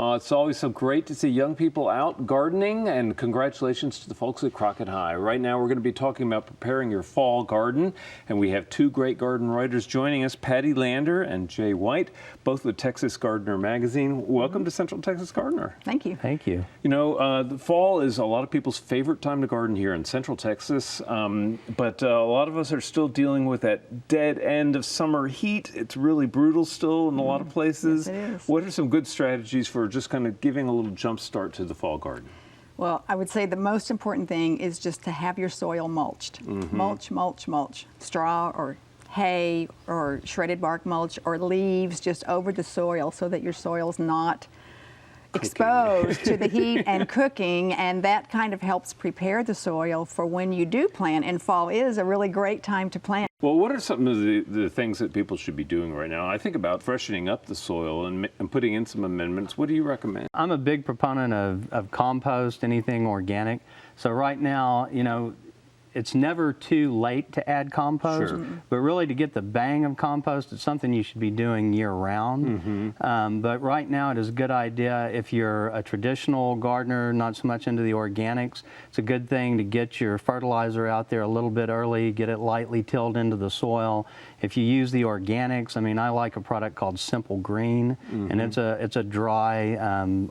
It's always so great to see young people out gardening, and congratulations to the folks at Crockett High. Right now we're going to be talking about preparing your fall garden, and we have two great garden writers joining us, Patty Leander and Jay White, both with Texas Gardener magazine. Welcome to Central Texas Gardener. Thank you. Thank you. You know, the fall is a lot of people's favorite time to garden here in Central Texas, but a lot of us are still dealing with that dead end of summer heat. It's really brutal still in a lot of places. Yes, it is. What are some good strategies for just kind of giving a little jump start to the fall garden? Well, I would say the most important thing is just to have your soil mulched. Mulch, mulch, mulch. Straw or hay or shredded bark mulch or leaves just over the soil so that your soil's not exposed to the heat and cooking, and that kind of helps prepare the soil for when you do plant, and fall is a really great time to plant. Well, what are some of the things that people should be doing right now? I think about freshening up the soil and putting in some amendments. What do you recommend? I'm a big proponent of compost, anything organic. So right now, you know, it's never too late to add compost, Sure. but really to get the bang of compost, it's something you should be doing year-round. But right now it is a good idea if you're a traditional gardener, not so much into the organics. It's a good thing to get your fertilizer out there a little bit early, get it lightly tilled into the soil. If you use the organics, I mean, I like a product called Simple Green, and it's a dry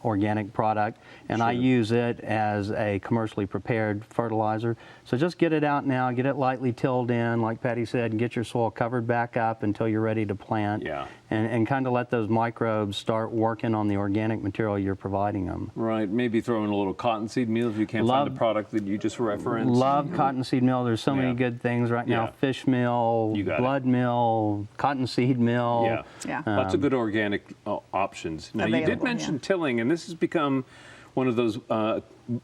organic product, and I use it as a commercially prepared fertilizer. So just get it out now, get it lightly tilled in, like Patty said, and get your soil covered back up until you're ready to plant. Yeah. And kind of let those microbes start working on the organic material you're providing them. Right, maybe throw in a little cottonseed meal if you can't find the product that you just referenced. Love cottonseed meal. There's so many good things right now. Fish meal, blood meal, cottonseed meal. Lots of good organic options. Now, you did mention tilling, and this has become one of those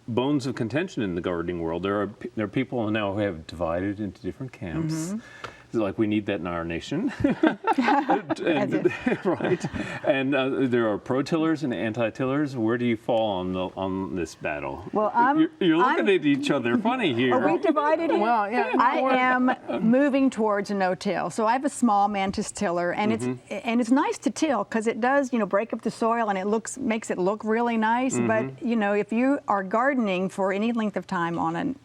bones of contention in the gardening world. There are people now who have divided into different camps. Like, we need that in our nation. Right. And there are pro-tillers and anti-tillers. Where do you fall on this battle? Well, you're looking at each other funny here. Are we divided? Well, yeah. I am moving towards a no-till. So I have a small mantis tiller, and it's nice to till because it does, you know, break up the soil and it makes it look really nice. But you know, if you are gardening for any length of time on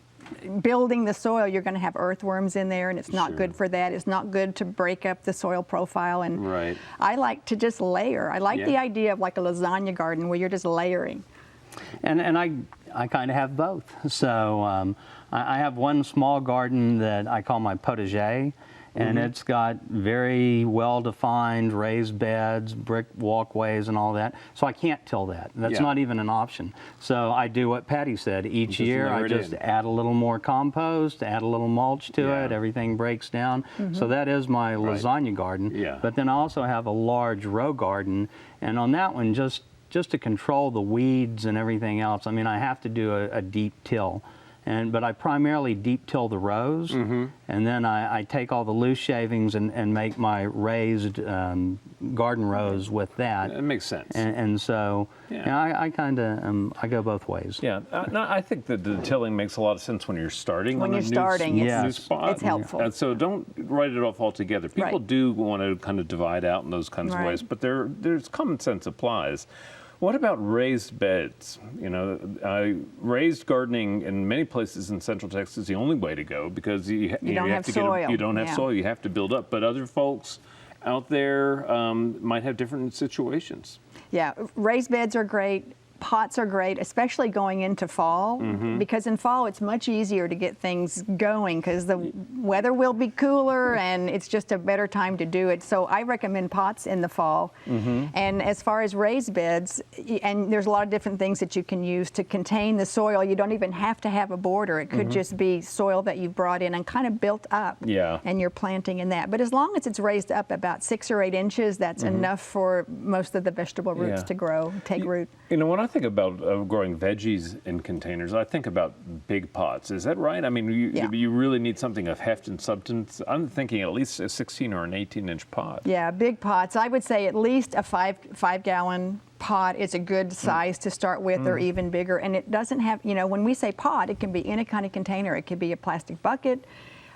building the soil, you're going to have earthworms in there, and it's not good for that. It's not good to break up the soil profile. And I like to just layer. I like the idea of like a lasagna garden where you're just layering. And I kind of have both. So I have one small garden that I call my potager, and it's got very well-defined raised beds, brick walkways, and all that. So I can't till that. That's not even an option. So I do what Patty said. Each year I just add a little more compost, add a little mulch to it. Everything breaks down. So that is my lasagna garden. But then I also have a large row garden, and on that one, just to control the weeds and everything else, I mean, I have to do a deep till. But I primarily deep till the rows, and then I take all the loose shavings and make my raised garden rows with that. That makes sense. And so I kind of I go both ways. Yeah, no, I think that the tilling makes a lot of sense when you're starting on a new spot. It's helpful. And so don't write it off altogether. People do want to kind of divide out in those kinds of ways, but there's common sense applies. What about raised beds? You know, raised gardening in many places in Central Texas is the only way to go because you have to soil. You don't have soil. You have to build up. But other folks out there might have different situations. Yeah, raised beds are great. Pots are great, especially going into fall, because in fall it's much easier to get things going because the weather will be cooler and it's just a better time to do it. So I recommend pots in the fall. And as far as raised beds, and there's a lot of different things that you can use to contain the soil. You don't even have to have a border. It could just be soil that you've brought in and kind of built up, and you're planting in that. But as long as it's raised up about 6 or 8 inches, that's enough for most of the vegetable roots to grow, take root. You know, when I think about growing veggies in containers, I think about big pots. Is that right? I mean, you really need something of heft and substance. I'm thinking at least a 16 or an 18-inch pot. Yeah, big pots. I would say at least a 5-gallon pot is a good size to start with, or even bigger. And it doesn't have, you know, when we say pot, it can be any kind of container. It could be a plastic bucket.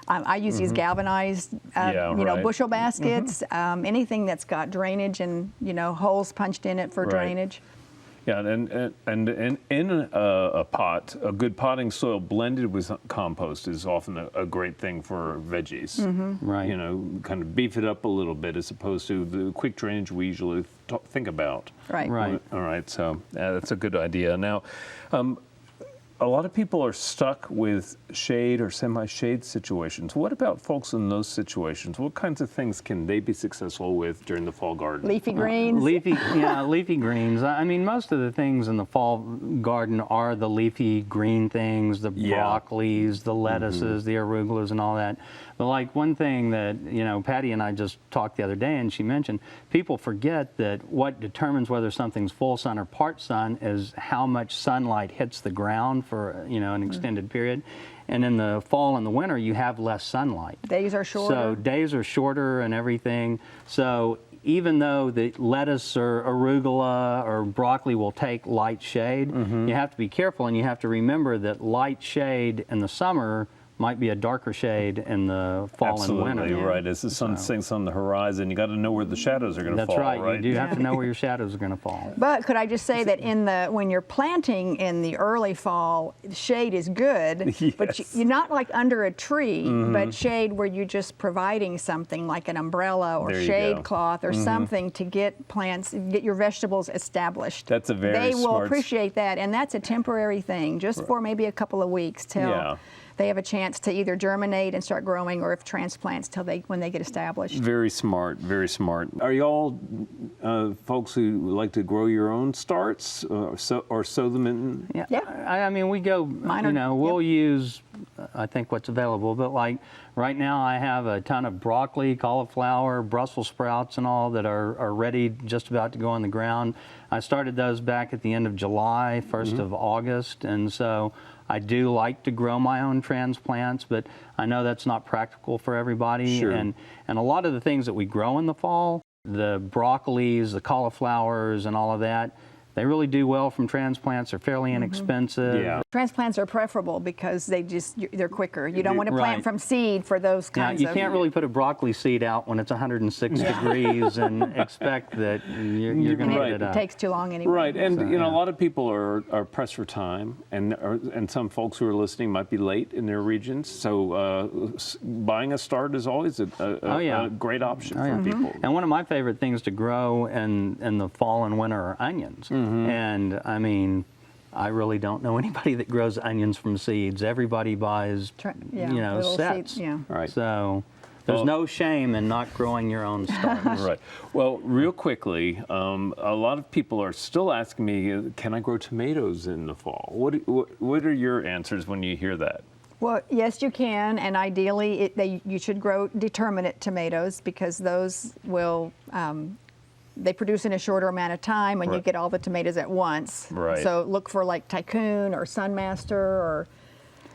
I use these galvanized, you know, bushel baskets, anything that's got drainage and, you know, holes punched in it for drainage. Yeah, and in a pot, a good potting soil blended with compost is often a great thing for veggies. Right. You know, kind of beef it up a little bit as opposed to the quick drainage we usually think about. Right. Right. All right, so that's a good idea. Now, a lot of people are stuck with shade or semi-shade situations. What about folks in those situations? What kinds of things can they be successful with during the fall garden? Leafy greens. Leafy greens. I mean, most of the things in the fall garden are the leafy green things, the broccolis, the lettuces, the arugulas, and all that. But like one thing that, you know, Patty and I just talked the other day, and she mentioned, people forget that what determines whether something's full sun or part sun is how much sunlight hits the ground for, you know, an extended period. And in the fall and the winter, you have less sunlight. Days are shorter. So days are shorter and everything. So even though the lettuce or arugula or broccoli will take light shade, you have to be careful, and you have to remember that light shade in the summer might be a darker shade in the fall and winter. Absolutely right. As the sun sinks on the horizon, you got to know where the shadows are going to fall. That's right. You do have to know where your shadows are going to fall. But could I just say that when you're planting in the early fall, shade is good, but you're not like under a tree, but shade where you're just providing something like an umbrella or shade cloth or something to get plants, get your vegetables established. That's a very They will appreciate that, and that's a temporary thing, just for maybe a couple of weeks till they have a chance to either germinate and start growing, or if transplants till when they get established. Very smart, very smart. Are you all folks who like to grow your own starts or sow them in? Yeah. I mean, we go, we'll use, I think, what's available, but like right now I have a ton of broccoli, cauliflower, Brussels sprouts and all that are ready, just about to go on the ground. I started those back at the end of July, 1st of August, and so I do like to grow my own transplants, but I know that's not practical for everybody. Sure. And a lot of the things that we grow in the fall, the broccolis, the cauliflowers, and all of that, they really do well from transplants. They're fairly inexpensive. Yeah. Transplants are preferable because they're quicker. You don't want to plant from seed for those kinds of... You can't really put a broccoli seed out when it's 106 degrees and expect that you're going to get it up. It takes too long anyway. Right, and a lot of people are pressed for time, and some folks who are listening might be late in their regions. So buying a start is always a great option for people. And one of my favorite things to grow in the fall and winter are onions. And I mean, I really don't know anybody that grows onions from seeds. Everybody buys, sets. Seeds, Right. So there's no shame in not growing your own starts. Right. Well, real quickly, a lot of people are still asking me, can I grow tomatoes in the fall? What are your answers when you hear that? Well, yes, you can, and ideally you should grow determinate tomatoes because those will they produce in a shorter amount of time when you get all the tomatoes at once. Right. So look for like Tycoon or Sunmaster or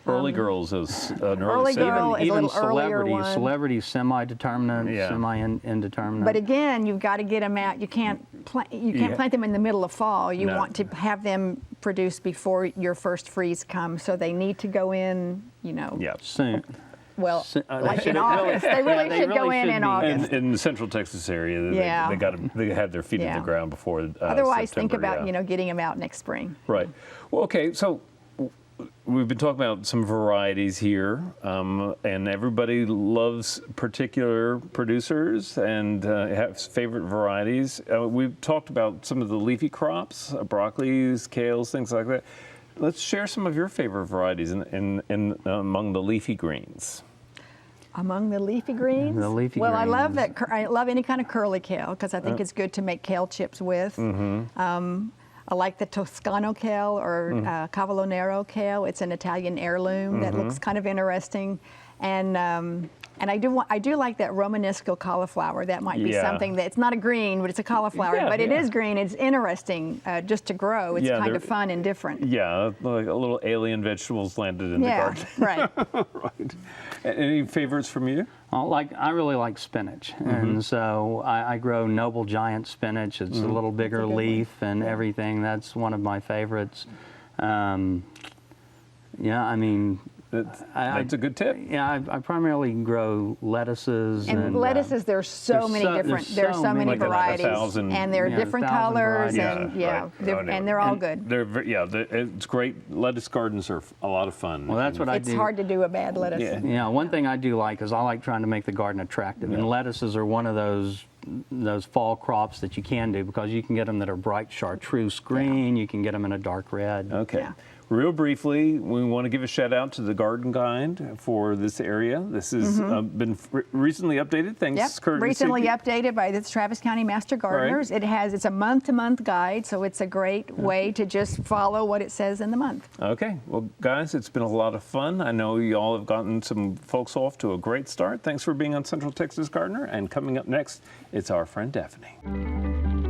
Early Girls is an Early Girl is a even little earlier one. Celebrities, semi-determinate, semi-indeterminate. But again, you've got to get them out. You can't plant them in the middle of fall. You want to have them produce before your first freeze comes. So they need to go in, soon. Well, like in August. They really should go in August. In the Central Texas area, they have their feet in the ground before Otherwise, September, think about getting them out next spring. Right. Well, okay. So we've been talking about some varieties here, and everybody loves particular producers and has favorite varieties. We've talked about some of the leafy crops, broccolis, kales, things like that. Let's share some of your favorite varieties among the leafy greens. Among the leafy greens? The leafy greens. I love that. I love any kind of curly kale because I think it's good to make kale chips with. I like the Toscano kale or Cavallonero kale. It's an Italian heirloom that looks kind of interesting. And I do like that Romanesco cauliflower. That might be something that's not a green, but it's a cauliflower. But it is green. It's interesting just to grow. It's kind of fun and different. Yeah, like a little alien vegetables landed in the garden. Right. Right. Any favorites from you? I really like spinach, and so I grow Noble Giant spinach. It's a little bigger leaf and everything. That's one of my favorites. I mean, That's a good tip. Yeah, I primarily grow lettuces. And lettuces, there's so many different, there's so many like varieties, 1,000. and they're different colors, varieties. and and they're all good. It's great. Lettuce gardens are a lot of fun. Well, that's what I do. It's hard to do a bad lettuce. Yeah, one thing I do like is I like trying to make the garden attractive, and lettuces are one of those fall crops that you can do because you can get them that are bright chartreuse green, you can get them in a dark red. Okay. Yeah. Real briefly, we want to give a shout out to the Garden Guide for this area. This has been recently updated. Thanks, Kurt. Recently updated by the Travis County Master Gardeners. Right. It's a month-to-month guide, so it's a great way to just follow what it says in the month. Okay. Well, guys, it's been a lot of fun. I know you all have gotten some folks off to a great start. Thanks for being on Central Texas Gardener. And coming up next, it's our friend Daphne.